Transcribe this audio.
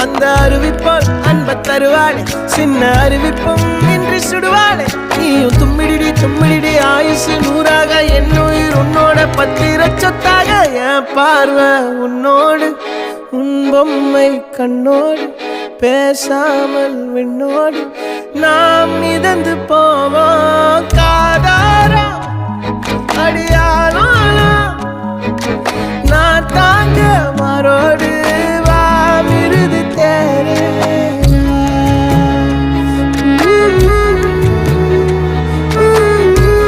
அந்த அறிவிப்போல் அன்ப தருவாளே சின்ன அறிவிப்பும் இன்றி சுடுவாளே நீயும் தும்மிடி ஆயுசு 100ஆக என் உயிர் உன்னோட பத்திர சொத்தாக என் பார்வை உன்னோடு உன் பொம்மை கண்ணோடு பேசாமல் விண்ணோடு நாம் மிதந்து போவோம் காதாரா அடியானோ